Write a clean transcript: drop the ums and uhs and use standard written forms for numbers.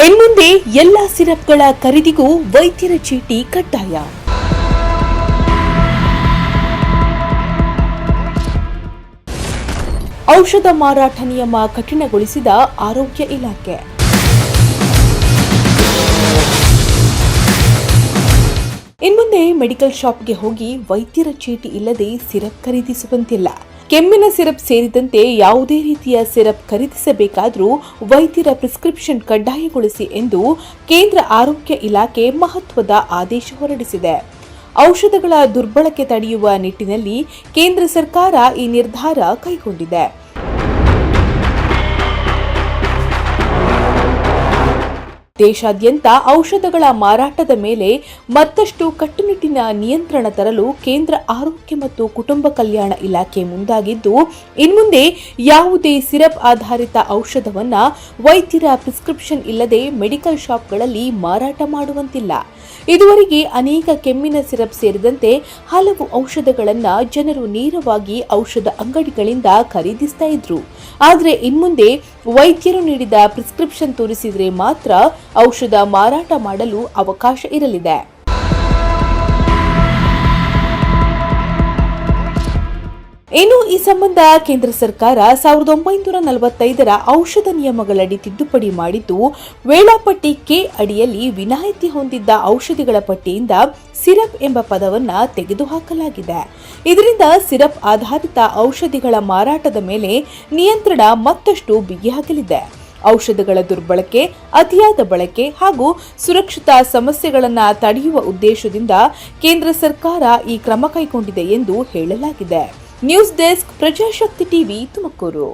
ಇನ್ಮುಂದೆ ಎಲ್ಲ ಸಿರಪ್ಗಳ ಖರೀದಿಗೂ ವೈದ್ಯರ ಚೀಟಿ ಕಡ್ಡಾಯ. ಔಷಧ ಮಾರಾಟ ನಿಯಮ ಕಠಿಣಗೊಳಿಸಿದ ಆರೋಗ್ಯ ಇಲಾಖೆ. ಇನ್ಮುಂದೆ ಮೆಡಿಕಲ್ ಶಾಪ್ಗೆ ಹೋಗಿ ವೈದ್ಯರ ಚೀಟಿ ಇಲ್ಲದೆ ಸಿರಪ್ ಖರೀದಿಸುವಂತಿಲ್ಲ. ಕೆಮ್ಮಿನ ಸಿರಪ್ ಸೇರಿದಂತೆ ಯಾವುದೇ ರೀತಿಯ ಸಿರಪ್ ಖರೀದಿಸಬೇಕಾದರೂ ವೈದ್ಯರ ಪ್ರಿಸ್ಕ್ರಿಪ್ಷನ್ ಕಡ್ಡಾಯಗೊಳಿಸಿ ಎಂದು ಕೇಂದ್ರ ಆರೋಗ್ಯ ಇಲಾಖೆ ಮಹತ್ವದ ಆದೇಶ ಹೊರಡಿಸಿದೆ. ಔಷಧಗಳ ದುರ್ಬಳಕೆ ತಡೆಯುವ ನಿಟ್ಟಿನಲ್ಲಿ ಕೇಂದ್ರ ಸರ್ಕಾರ ಈ ನಿರ್ಧಾರ ಕೈಗೊಂಡಿದೆ. ದೇಶಾದ್ಯಂತ ಔಷಧಗಳ ಮಾರಾಟದ ಮೇಲೆ ಮತ್ತಷ್ಟು ಕಟ್ಟುನಿಟ್ಟಿನ ನಿಯಂತ್ರಣ ತರಲು ಕೇಂದ್ರ ಆರೋಗ್ಯ ಮತ್ತು ಕುಟುಂಬ ಕಲ್ಯಾಣ ಇಲಾಖೆ ಮುಂದಾಗಿದ್ದು, ಇನ್ಮುಂದೆ ಯಾವುದೇ ಸಿರಪ್ ಆಧಾರಿತ ಔಷಧವನ್ನು ವೈದ್ಯರ ಪ್ರಿಸ್ಕ್ರಿಪ್ಷನ್ ಇಲ್ಲದೆ ಮೆಡಿಕಲ್ ಶಾಪ್ಗಳಲ್ಲಿ ಮಾರಾಟ ಮಾಡುವಂತಿಲ್ಲ. ಇದುವರೆಗೆ ಅನೇಕ ಕೆಮ್ಮಿನ ಸಿರಪ್ ಸೇರಿದಂತೆ ಹಲವು ಔಷಧಗಳನ್ನು ಜನರು ನೇರವಾಗಿ ಔಷಧ ಅಂಗಡಿಗಳಿಂದ ಖರೀದಿಸ್ತಾ ಇದ್ರು. ಆದರೆ ಇನ್ಮುಂದೆ ವೈದ್ಯರು ನೀಡಿದ ಪ್ರಿಸ್ಕ್ರಿಪ್ಷನ್ ತೋರಿಸಿದರೆ ಮಾತ್ರ ಔಷಧ ಮಾರಾಟ ಮಾಡಲು ಅವಕಾಶ ಇರಲಿದೆ. ಇನ್ನು ಈ ಸಂಬಂಧ ಕೇಂದ್ರ ಸರ್ಕಾರ 1945ರ ಔಷಧ ನಿಯಮಗಳಡಿ ತಿದ್ದುಪಡಿ ಮಾಡಿದ್ದು, ವೇಳಾಪಟ್ಟಿ ಕೆ ಅಡಿಯಲ್ಲಿ ವಿನಾಯಿತಿ ಹೊಂದಿದ್ದ ಔಷಧಿಗಳ ಪಟ್ಟಿಯಿಂದ ಸಿರಪ್ ಎಂಬ ಪದವನ್ನು ತೆಗೆದುಹಾಕಲಾಗಿದೆ. ಇದರಿಂದ ಸಿರಪ್ ಆಧಾರಿತ ಔಷಧಿಗಳ ಮಾರಾಟದ ಮೇಲೆ ನಿಯಂತ್ರಣ ಮತ್ತಷ್ಟು ಬಿಗಿಯಾಗಲಿದೆ. ಔಷಧಗಳ ದುರ್ಬಳಕೆ, ಅತಿಯಾದ ಬಳಕೆ ಹಾಗೂ ಸುರಕ್ಷತಾ ಸಮಸ್ಯೆಗಳನ್ನು ತಡೆಯುವ ಉದ್ದೇಶದಿಂದ ಕೇಂದ್ರ ಸರ್ಕಾರ ಈ ಕ್ರಮ ಕೈಗೊಂಡಿದೆ ಎಂದು ಹೇಳಲಾಗಿದೆ. News desk, Prajashakti TV, Tumakuru.